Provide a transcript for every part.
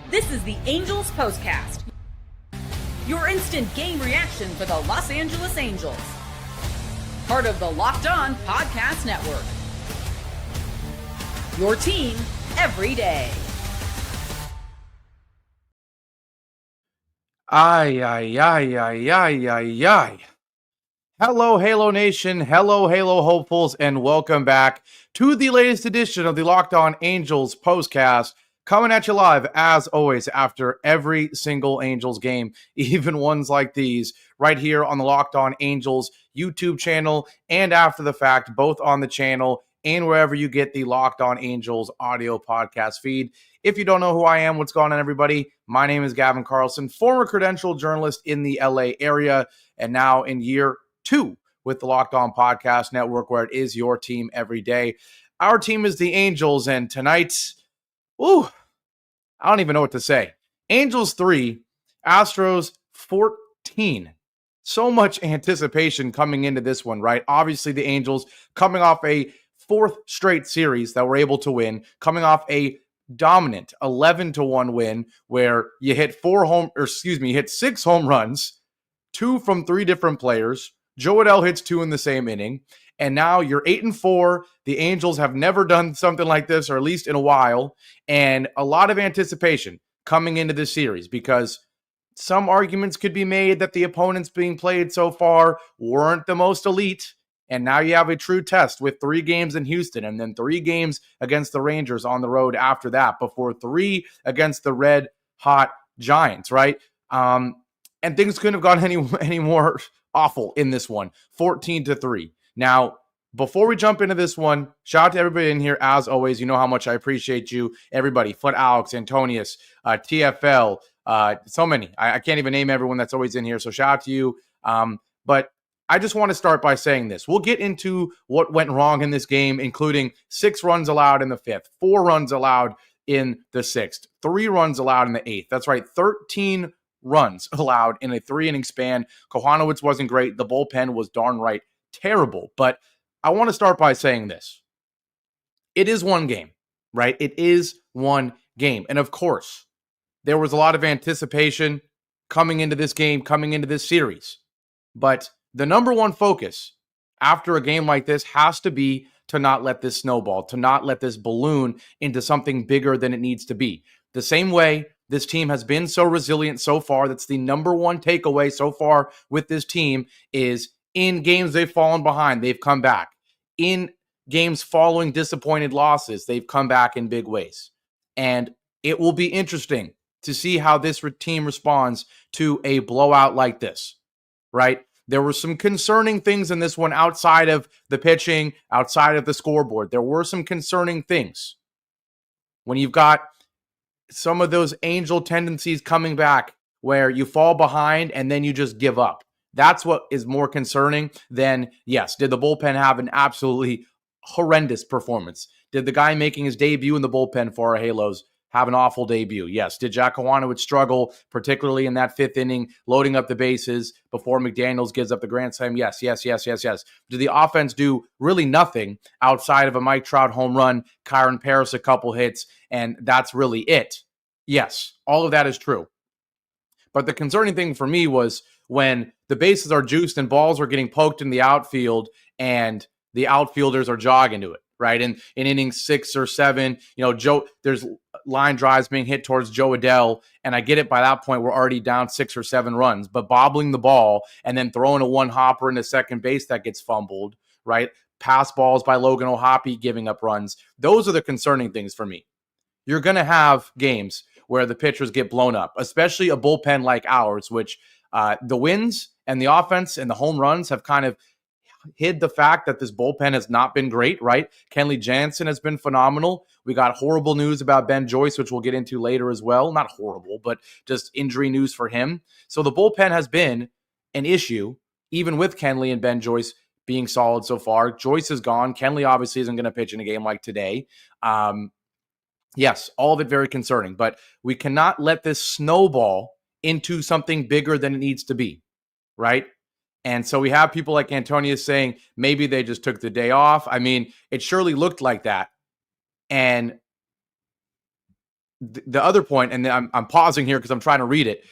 This is the Angels Postcast, your instant game reaction for the Los Angeles Angels. Part of the Locked On Podcast Network. Your team every day. Ay. Hello, Halo Nation. Hello, Halo hopefuls, and welcome back to the latest edition of the Locked On Angels Postcast. Coming at you live, as always, after every single Angels game, even ones like these, right here on the Locked On Angels YouTube channel, and after the fact, both on the channel and wherever you get the Locked On Angels audio podcast feed. If you don't know who I am, what's going on, everybody? My name is Gavin Carlson, former credentialed journalist in the LA area, and now in year 2 with the Locked On Podcast Network, where it is your team every day. Our team is the Angels, and tonight, I don't even know what to say. Angels 3, Astros 14. So much anticipation coming into this one, right? Obviously, the Angels coming off a 4th straight series that were able to win, coming off a dominant 11-1 win where you hit 6 home runs, 2 from 3 different players. Jo Adell hits 2 in the same inning. And now you're 8-4. The Angels have never done something like this, or at least in a while. And a lot of anticipation coming into this series because some arguments could be made that the opponents being played so far weren't the most elite. And now you have a true test with 3 games in Houston and then 3 games against the Rangers on the road after that, before 3 against the red hot Giants, right? And things couldn't have gone any more awful in this one, 14-3. Now, before we jump into this one, shout out to everybody in here. As always, you know how much I appreciate you. Everybody, Foot Alex, Antonius, TFL, so many. I can't even name everyone that's always in here, so shout out to you. But I just want to start by saying this. We'll get into what went wrong in this game, including 6 runs allowed in the 5th, 4 runs allowed in the 6th, 3 runs allowed in the 8th. That's right, 13 runs allowed in a 3-inning span. Kochanowicz wasn't great. The bullpen was darn right terrible. But I want to start by saying this. It is one game, right? It is one game. And of course, there was a lot of anticipation coming into this game, coming into this series. But the number one focus after a game like this has to be to not let this snowball, to not let this balloon into something bigger than it needs to be. The same way this team has been so resilient so far, that's the number one takeaway so far with this team, is in games they've fallen behind, they've come back. In games following disappointed losses, they've come back in big ways. And it will be interesting to see how this team responds to a blowout like this, right? There were some concerning things in this one outside of the pitching, outside of the scoreboard. There were some concerning things. When you've got some of those Angel tendencies coming back where you fall behind and then you just give up. That's what is more concerning than, yes, did the bullpen have an absolutely horrendous performance? Did the guy making his debut in the bullpen for our Halos have an awful debut? Yes. Did Jack Kochanowicz struggle, particularly in that 5th inning, loading up the bases before McDaniels gives up the grand slam? Yes. Did the offense do really nothing outside of a Mike Trout home run, Kyren Paris a couple hits, and that's really it? Yes, all of that is true. But the concerning thing for me was when the bases are juiced and balls are getting poked in the outfield and the outfielders are jogging to it, right? And in inning 6 or 7, there's line drives being hit towards Jo Adell, and I get it, by that point we're already down 6 or 7 runs, but bobbling the ball and then throwing a one-hopper into second base that gets fumbled, right? Pass balls by Logan O'Hoppe giving up runs. Those are the concerning things for me. You're going to have games where the pitchers get blown up, especially a bullpen like ours, which the wins and the offense and the home runs have kind of hid the fact that this bullpen has not been great, right? Kenley Jansen has been phenomenal. We got horrible news about Ben Joyce, which we'll get into later as well. Not horrible, but just injury news for him. So the bullpen has been an issue, even with Kenley and Ben Joyce being solid so far. Joyce is gone. Kenley obviously isn't going to pitch in a game like today. Yes, all of it very concerning, but we cannot let this snowball into something bigger than it needs to be, right? And so we have people like Antonius saying maybe they just took the day off. I mean, it surely looked like that. And the other point, and I'm pausing here because I'm trying to read it.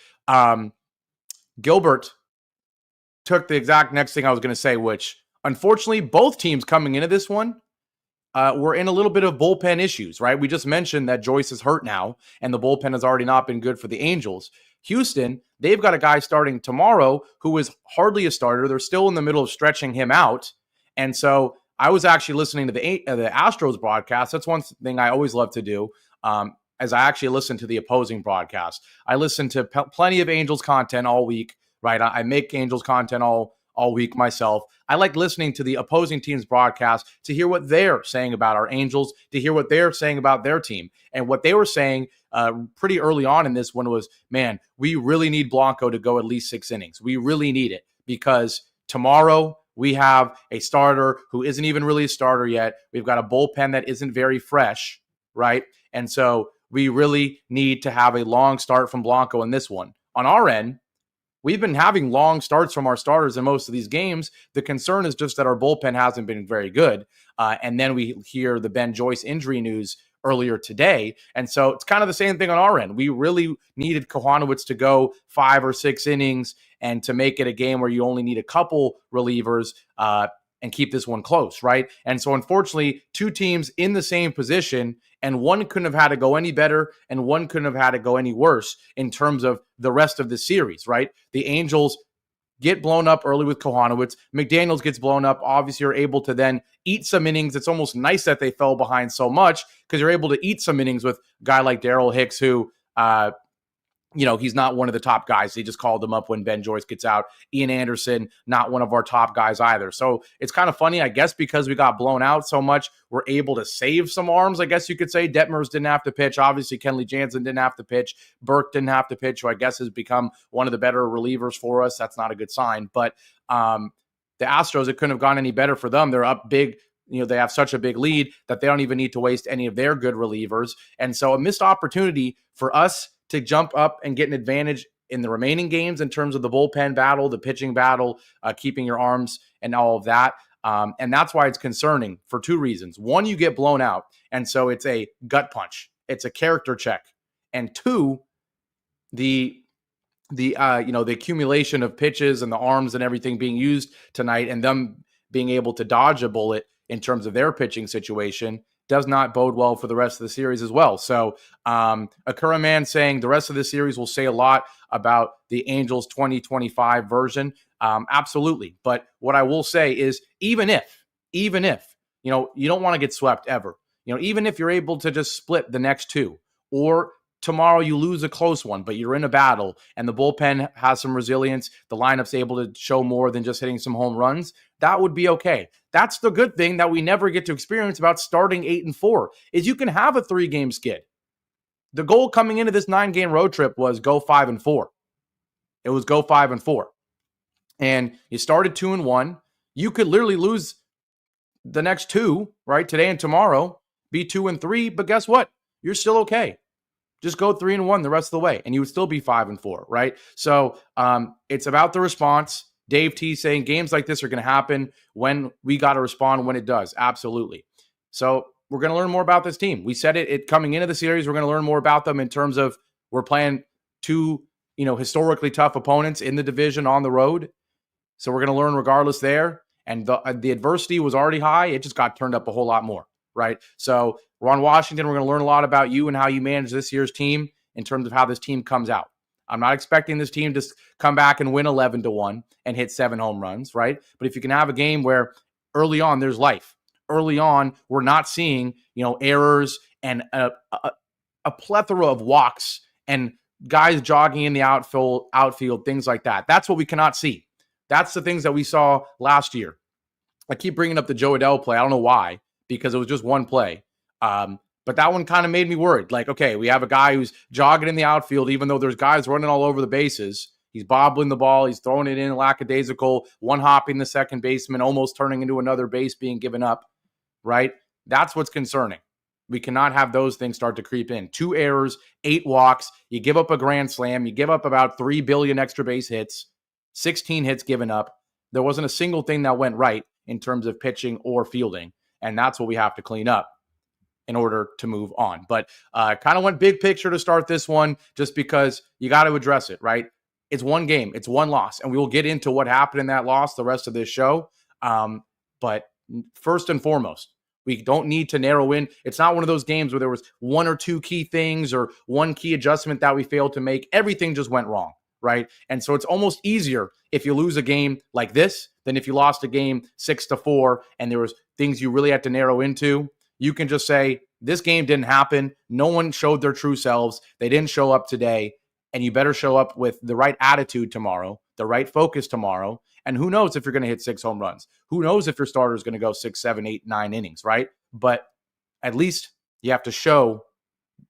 Gilbert took the exact next thing I was going to say, which unfortunately both teams coming into this one were in a little bit of bullpen issues, right? We just mentioned that Joyce is hurt now, and the bullpen has already not been good for the Angels. Houston, they've got a guy starting tomorrow who is hardly a starter. They're still in the middle of stretching him out. And so I was actually listening to the Astros broadcast. That's one thing I always love to do, as I actually listen to the opposing broadcast. I listen to plenty of Angels content all week, right? I make Angels content all week myself. I like listening to the opposing team's broadcast to hear what they're saying about our Angels, to hear what they're saying about their team. And what they were saying pretty early on in this one was, man, we really need Blanco to go at least 6 innings. We really need it because tomorrow we have a starter who isn't even really a starter yet. We've got a bullpen that isn't very fresh, right? And so we really need to have a long start from Blanco in this one. On our end, we've been having long starts from our starters in most of these games. The concern is just that our bullpen hasn't been very good. And then we hear the Ben Joyce injury news earlier today. And so it's kind of the same thing on our end. We really needed Kochanowicz to go 5 or 6 innings and to make it a game where you only need a couple relievers and keep this one close, right? And so unfortunately, 2 teams in the same position, and one couldn't have had to go any better and one couldn't have had to go any worse in terms of the rest of the series, right? The Angels get blown up early with Kochanowicz. McDaniels gets blown up. Obviously, you're able to then eat some innings. It's almost nice that they fell behind so much because you're able to eat some innings with a guy like Daryl Hicks, who, he's not one of the top guys. They just called him up when Ben Joyce gets out. Ian Anderson, not one of our top guys either. So it's kind of funny, I guess, because we got blown out so much, we're able to save some arms, I guess you could say. Detmers didn't have to pitch. Obviously, Kenley Jansen didn't have to pitch. Burke didn't have to pitch, who I guess has become one of the better relievers for us. That's not a good sign. But the Astros, it couldn't have gone any better for them. They're up big. They have such a big lead that they don't even need to waste any of their good relievers. And so a missed opportunity for us to jump up and get an advantage in the remaining games in terms of the bullpen battle, the pitching battle, keeping your arms and all of that. And that's why it's concerning for 2 reasons. 1, you get blown out. And so it's a gut punch. It's a character check. And 2, the accumulation of pitches and the arms and everything being used tonight and them being able to dodge a bullet in terms of their pitching situation does not bode well for the rest of the series as well. So Akura Man saying the rest of the series will say a lot about the Angels 2025 version. Absolutely. But what I will say is even if, you don't want to get swept ever, even if you're able to just split the next 2 or tomorrow you lose a close one, but you're in a battle and the bullpen has some resilience, the lineup's able to show more than just hitting some home runs, that would be okay. That's the good thing that we never get to experience about starting 8-4 is you can have a 3-game skid. The goal coming into this 9-game road trip was go 5-4. It was go 5-4. And you started 2-1. You could literally lose the next 2, right? Today and tomorrow, be 2-3, but guess what? You're still okay. Just go 3-1 the rest of the way, and you would still be 5-4, right? So it's about the response. Dave T saying games like this are going to happen when we got to respond when it does. Absolutely. So we're going to learn more about this team. We said it coming into the series. We're going to learn more about them in terms of we're playing 2, historically tough opponents in the division on the road. So we're going to learn regardless there. And the adversity was already high. It just got turned up a whole lot more, right? So we're on Washington. We're going to learn a lot about you and how you manage this year's team in terms of how this team comes out. I'm not expecting this team to come back and win 11-1 and hit 7 home runs, right? But if you can have a game where early on there's life, early on we're not seeing, errors and a plethora of walks and guys jogging in the outfield, things like that. That's what we cannot see. That's the things that we saw last year. I keep bringing up the Joe Adell play. I don't know why, because it was just one play. But that one kind of made me worried. Like, okay, we have a guy who's jogging in the outfield, even though there's guys running all over the bases. He's bobbling the ball. He's throwing it in lackadaisical, one-hopping the second baseman, almost turning into another base being given up, right? That's what's concerning. We cannot have those things start to creep in. 2 errors, 8 walks. You give up a grand slam. You give up about 3 billion extra base hits, 16 hits given up. There wasn't a single thing that went right in terms of pitching or fielding, and that's what we have to clean up. in order to move on. But kind of went big picture to start this one just because you got to address it, right? It's one game. It's one loss. And we will get into what happened in that loss the rest of this show. But first and foremost, we don't need to narrow in. It's not one of those games where there was one or two key things or one key adjustment that we failed to make. Everything just went wrong, right? And so it's almost easier if you lose a game like this than if you lost a game 6-4 and there was things you really had to narrow into. You can just say, this game didn't happen. No one showed their true selves. They didn't show up today. And you better show up with the right attitude tomorrow, the right focus tomorrow. And who knows if you're going to hit 6 home runs? Who knows if your starter is going to go 6, 7, 8, 9 innings, right? But at least you have to show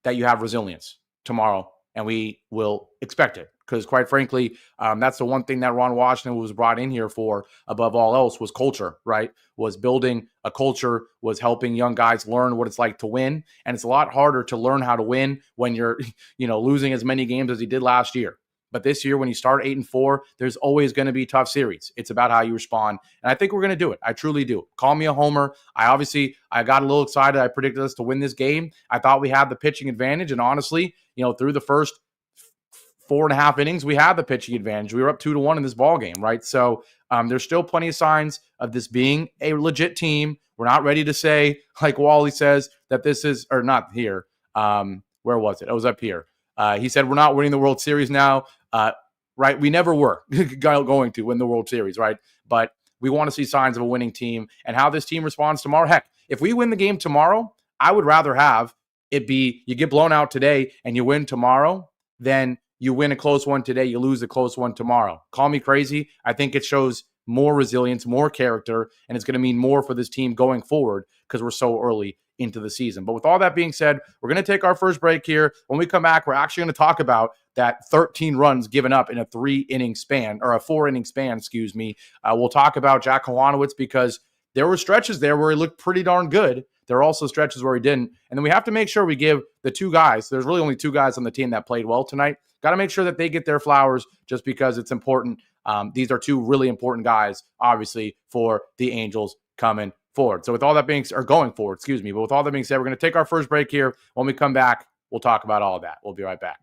that you have resilience tomorrow, and we will expect it. Because quite frankly, that's the one thing that Ron Washington was brought in here for above all else was culture, right? Was building a culture, was helping young guys learn what it's like to win. And it's a lot harder to learn how to win when you're, losing as many games as he did last year. But this year, when you start 8-4, there's always going to be tough series. It's about how you respond. And I think we're going to do it. I truly do. Call me a homer. I got a little excited. I predicted us to win this game. I thought we had the pitching advantage. And honestly, through the first 4.5 innings, we had the pitching advantage. We were up 2-1 in this ball game, right? So there's still plenty of signs of this being a legit team. We're not ready to say, like Wally says, that this is, or not here. Where was it? It was up here. He said, we're not winning the World Series now, right? We never were going to win the World Series, right? But we want to see signs of a winning team and how this team responds tomorrow. Heck, if we win the game tomorrow, I would rather have it be you get blown out today and you win tomorrow than you win a close one today, you lose a close one tomorrow. Call me crazy. I think it shows more resilience, more character, and it's going to mean more for this team going forward because we're so early into the season. But with all that being said, we're going to take our first break here. When we come back, we're actually going to talk about that 13 runs given up in a 4-inning span, excuse me. We'll talk about Jack Kochanowicz because there were stretches there where he looked pretty darn good. There are also stretches where he didn't. And then we have to make sure we give the two guys, there's really only two guys on the team that played well tonight. Got to make sure that they get their flowers just because it's important. These are two really important guys, obviously, for the Angels coming forward. So with all that being said, or going forward, excuse me. But with all that being said, we're going to take our first break here. When we come back, we'll talk about all of that. We'll be right back.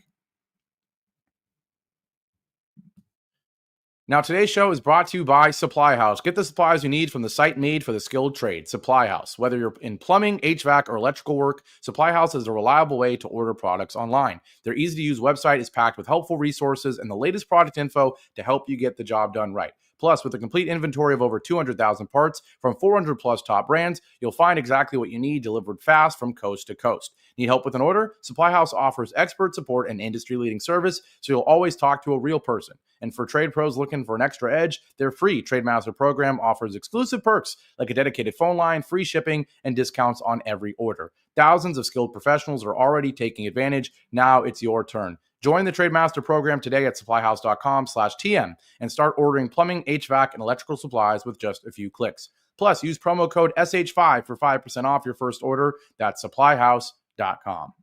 Now, today's show is brought to you by Supply House. Get the supplies you need from the site made for the skilled trade, Supply House. Whether you're in plumbing, HVAC, or electrical work, Supply House is a reliable way to order products online. Their easy-to-use website is packed with helpful resources and the latest product info to help you get the job done right. Plus, with a complete inventory of over 200,000 parts from 400-plus top brands, you'll find exactly what you need delivered fast from coast to coast. Need help with an order? Supply House offers expert support and industry-leading service, so you'll always talk to a real person. And for trade pros looking for an extra edge, their free Trade Master program offers exclusive perks like a dedicated phone line, free shipping, and discounts on every order. Thousands of skilled professionals are already taking advantage. Now it's your turn. Join the Trade Master program today at supplyhouse.com/TM and start ordering plumbing, HVAC, and electrical supplies with just a few clicks. Plus, use promo code SH5 for 5% off your first order. That's supplyhouse.com.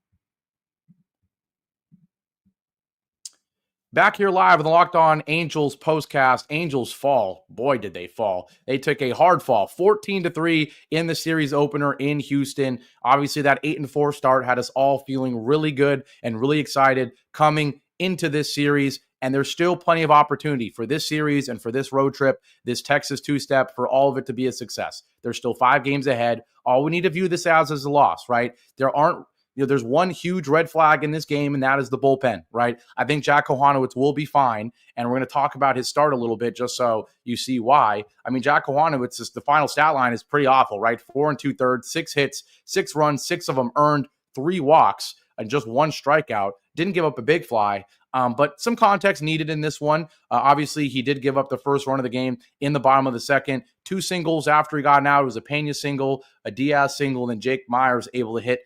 Back here live on the Locked On Angels Postcast. Angels fall. Boy, did they fall. They took a hard fall, 14-3 in the series opener in Houston. Obviously, that 8-4 start had us all feeling really good and really excited coming into this series. And there's still plenty of opportunity for this series and for this road trip, this Texas two-step, for all of it to be a success. There's still 5 games ahead. All we need to view this as is a loss, right? There's one huge red flag in this game, and that is the bullpen, right? I think Jack Kochanowicz will be fine, and we're going to talk about his start a little bit just so you see why. I mean, Jack Kochanowicz, the final stat line is pretty awful, right? 4 2/3, 6 hits, 6 runs, 6 of them earned, 3 walks, and just 1 strikeout. Didn't give up a big fly, but some context needed in this one. Obviously, he did give up the first run of the game in the bottom of the second. 2 singles after he got out. It was a Pena single, a Diaz single, and then Jake Myers able to hit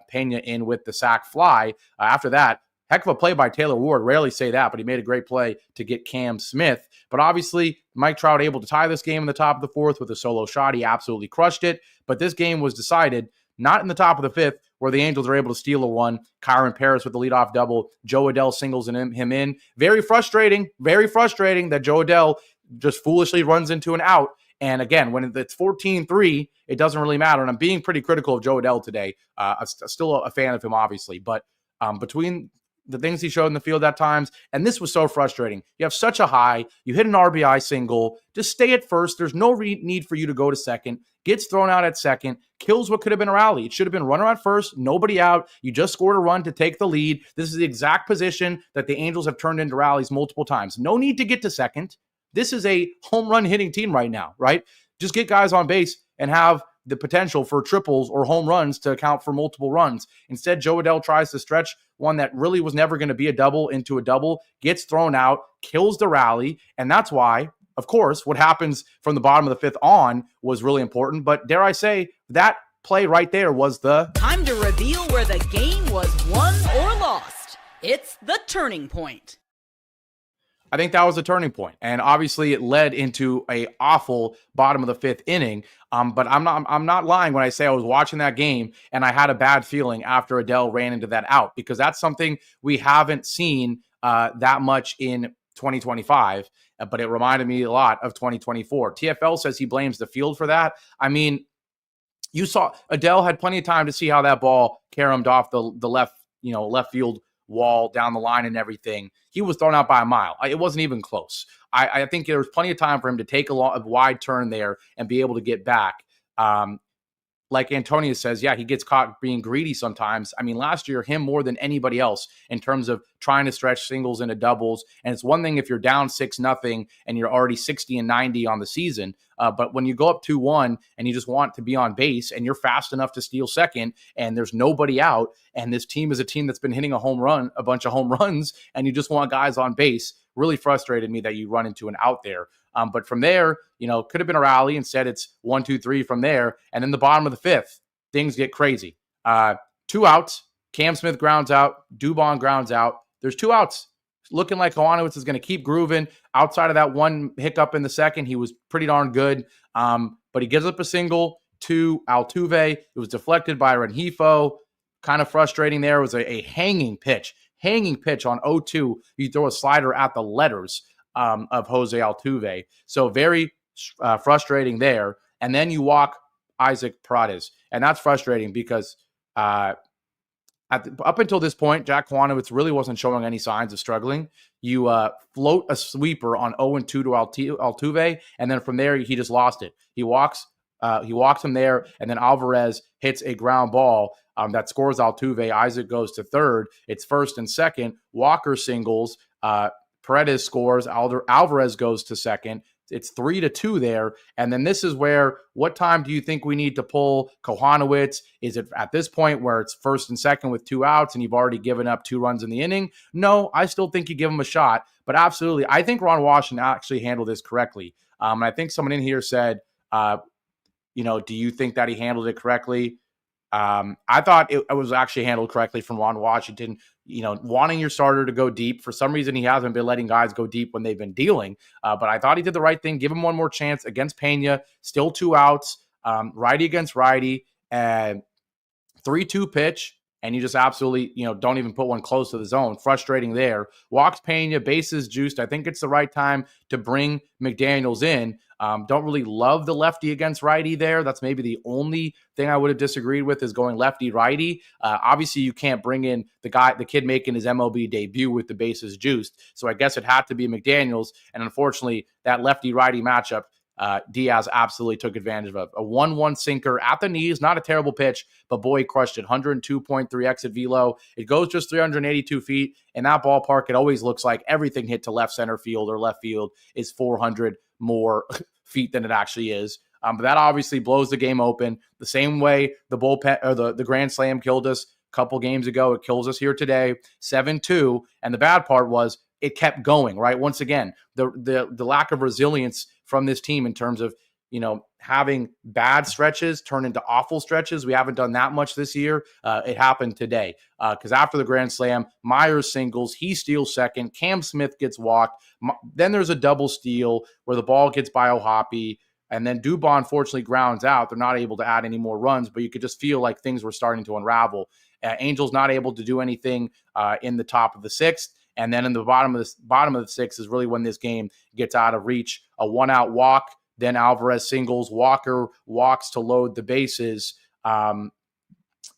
Pena in with the sac fly. After that, heck of a play by Taylor Ward. Rarely say that, but he made a great play to get Cam Smith. But obviously, Mike Trout able to tie this game in the top of the 4th with a solo shot. He absolutely crushed it. But this game was decided not in the top of the 5th, where the Angels are able to steal a 1. Kyren Paris with the leadoff double. Joe Adell singles him in. Very frustrating that Joe Adell just foolishly runs into an out And again, when it's 14-3, it doesn't really matter. And I'm being pretty critical of Joe Adell today. I'm still a fan of him, obviously, but between the things he showed in the field at times, and this was so frustrating. You have such a high, you hit an RBI single, just stay at first. There's no need for you to go to second. Gets thrown out at second, kills what could have been a rally. It should have been runner at first, nobody out. You just scored a run to take the lead. This is the exact position that the Angels have turned into rallies multiple times. No need to get to second. This is a home run hitting team right now, right? Just get guys on base and have the potential for triples or home runs to account for multiple runs. Instead, Joe Adell tries to stretch one that really was never going to be a double into a double, gets thrown out, kills the rally, and that's why, of course, what happens from the bottom of the fifth on was really important. But dare I say, that play right there was the time to reveal where the game was won or lost. It's the turning point. I think that was a turning point, and obviously it led into a awful bottom of the fifth inning. But I'm not lying when I say I was watching that game and I had a bad feeling after Adell ran into that out, because that's something we haven't seen that much in 2025. But it reminded me a lot of 2024. TFL says he blames the field for that. I mean, you saw Adell had plenty of time to see how that ball caromed off the left field wall down the line and everything. He was thrown out by a mile. It wasn't even close. I think there was plenty of time for him to take a wide turn there and be able to get back. Like Antonio says, yeah, he gets caught being greedy sometimes. I mean, last year, him more than anybody else in terms of trying to stretch singles into doubles. And it's one thing if you're down 6-0 and you're already 60-90 on the season. But when you go up 2-1 and you just want to be on base and you're fast enough to steal second and there's nobody out, and this team is a team that's been hitting a bunch of home runs, and you just want guys on base, really frustrated me that you run into an out there. But from there, could have been a rally. Instead, it's 1-2-3 from there. And then the bottom of the fifth, things get crazy. 2 outs. Cam Smith grounds out. Dubon grounds out. There's 2 outs. Looking like Kochanowicz is going to keep grooving. Outside of that one hiccup in the second, he was pretty darn good. But he gives up a single to Altuve. It was deflected by Rengifo. Kind of frustrating there. It was a hanging pitch. Hanging pitch on 0-2. You throw a slider at the letters of Jose Altuve. So very frustrating there. And then you walk Isaac Paredes. And that's frustrating because up until this point, Jack Kochanowicz really wasn't showing any signs of struggling. You float a sweeper on 0-2 to Altuve, and then from there, he just lost it. He walks him there, and then Alvarez hits a ground ball that scores Altuve. Isaac goes to third. It's first and second. Walker singles. Paredes scores. Alvarez goes to second. It's 3-2 there. And then this is where, what time do you think we need to pull Kochanowicz? Is it at this point where it's first and second with 2 outs and you've already given up 2 runs in the inning? No, I still think you give him a shot. But absolutely, I think Ron Washington actually handled this correctly. And I think someone in here said, do you think that he handled it correctly? I thought it was actually handled correctly from Ron Washington, wanting your starter to go deep. For some reason, he hasn't been letting guys go deep when they've been dealing. But I thought he did the right thing. Give him one more chance against Pena. Still 2 outs, righty against righty, and 3-2 pitch. And you just absolutely, don't even put one close to the zone. Frustrating there. Walks Pena, bases juiced. I think it's the right time to bring McDaniels in. Don't really love the lefty against righty there. That's maybe the only thing I would have disagreed with, is going lefty-righty. Obviously, you can't bring in the kid making his MLB debut with the bases juiced. So I guess it had to be McDaniels. And unfortunately, that lefty-righty matchup, Diaz absolutely took advantage of. A 1-1 sinker at the knees, not a terrible pitch, but boy, he crushed it. 102.3 exit velo. It goes just 382 feet. In that ballpark, it always looks like everything hit to left center field or left field is 400 more feet than it actually is. But that obviously blows the game open. The same way the bullpen or the grand slam killed us a couple games ago, it kills us here today. 7-2. And the bad part was it kept going, right? Once again, the lack of resilience from this team in terms of, having bad stretches turn into awful stretches. We haven't done that much this year. It happened today because after the grand slam, Myers singles, he steals second, Cam Smith gets walked. Then there's a double steal where the ball gets by O'Hoppe, and then Dubon unfortunately grounds out. They're not able to add any more runs, but you could just feel like things were starting to unravel. Angels not able to do anything in the top of the 6th. And then in the bottom of the 6th is really when this game gets out of reach. A 1-out walk Then Alvarez singles, Walker walks to load the bases, and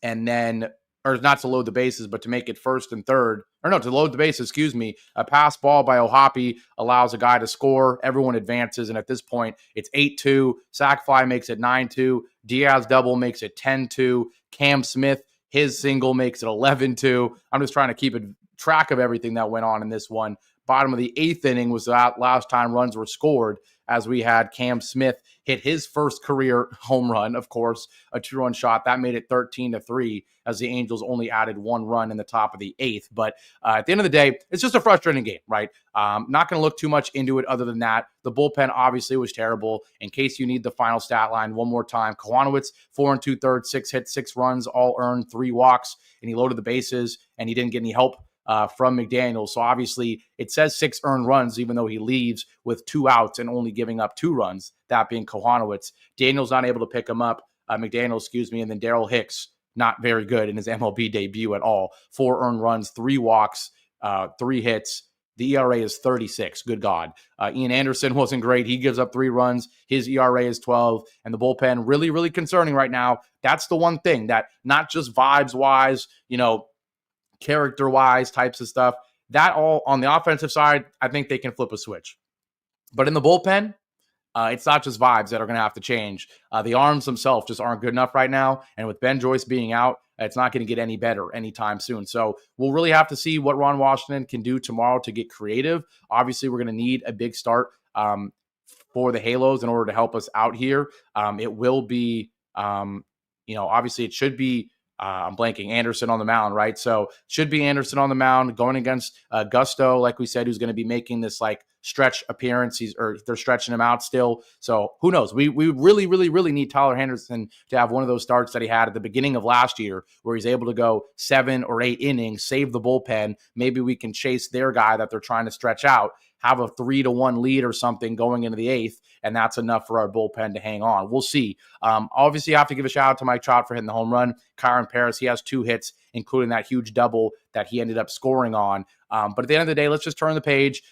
then, or not to load the bases, but to make it first and third, or no, to load the bases, excuse me. A pass ball by O'Hoppe allows a guy to score. Everyone advances, and at this point, it's 8-2. Sac fly makes it 9-2. Diaz double makes it 10-2. Cam Smith, his single makes it 11-2. I'm just trying to keep track of everything that went on in this one. Bottom of the 8th inning was the last time runs were scored, as we had Cam Smith hit his first career home run, of course, a 2-run shot. That made it 13-3, as the Angels only added 1 run in the top of the 8th. But at the end of the day, it's just a frustrating game, right? Not going to look too much into it other than that. The bullpen obviously was terrible. In case you need the final stat line one more time, Kochanowicz, 4 2/3, 6 hits, 6 runs, all earned, 3 walks, and he loaded the bases, and he didn't get any help from McDaniels. So obviously it says 6 earned runs, even though he leaves with 2 outs and only giving up 2 runs, that being Kochanowicz. Daniels not able to pick him up, McDaniels, and then Darrell Hicks, not very good in his MLB debut at all. 4 earned runs, 3 walks, 3 hits. The ERA is 36. Good God. Ian Anderson wasn't great. He gives up 3 runs. His ERA is 12. And the bullpen, really, really concerning right now. That's the one thing that, not just vibes-wise, character-wise types of stuff, that all on the offensive side, I think they can flip a switch. But in the bullpen, it's not just vibes that are going to have to change. The arms themselves just aren't good enough right now. And with Ben Joyce being out, it's not going to get any better anytime soon. So we'll really have to see what Ron Washington can do tomorrow to get creative. Obviously, we're going to need a big start for the Halos in order to help us out here. It will be, obviously it should be, I'm blanking, Anderson on the mound, right? So should be Anderson on the mound going against Gusto, like we said, who's going to be making this stretch appearance. They're stretching him out still. So who knows? We really, really, really need Tyler Henderson to have one of those starts that he had at the beginning of last year, where he's able to go 7 or 8 innings, save the bullpen. Maybe we can chase their guy that they're trying to stretch out, have a 3-1 lead or something going into the 8th, and that's enough for our bullpen to hang on. We'll see. Obviously, I have to give a shout out to Mike Trout for hitting the home run. Kyren Paris, he has 2 hits, including that huge double that he ended up scoring on. But at the end of the day, let's just turn the page.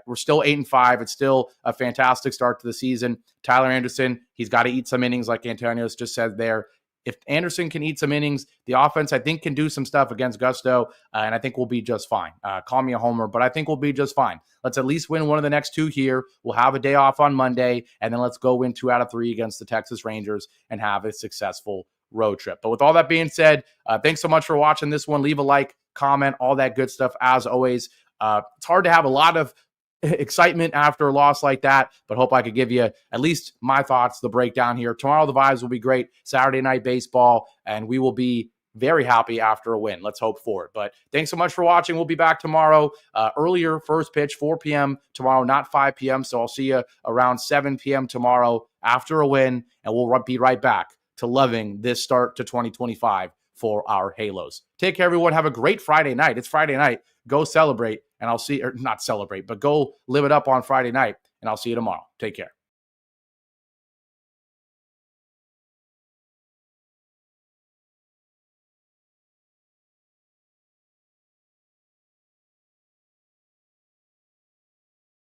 We're still 8-5. It's still a fantastic start to the season. Tyler Anderson, he's got to eat some innings, like Antonios just said there. If Anderson can eat some innings, the offense, I think, can do some stuff against Gusto, and I think we'll be just fine. Call me a homer, but I think we'll be just fine. Let's at least win one of the next 2 here. We'll have a day off on Monday, and then let's go win 2 out of 3 against the Texas Rangers and have a successful road trip. But with all that being said, thanks so much for watching this one. Leave a like, comment, all that good stuff. As always, it's hard to have a lot of excitement after a loss like that, but hope I could give you at least my thoughts, the breakdown here. Tomorrow, the vibes will be great. Saturday night baseball, and we will be very happy after a win. Let's hope for it. But thanks so much for watching. We'll be back tomorrow. Earlier, first pitch, 4 p.m. tomorrow, not 5 p.m. So I'll see you around 7 p.m. tomorrow after a win, and we'll be right back to loving this start to 2025 for our Halos. Take care, everyone. Have a great Friday night. It's Friday night. Go celebrate, and I'll see, or not celebrate, but go live it up on Friday night, and I'll see you tomorrow. Take care.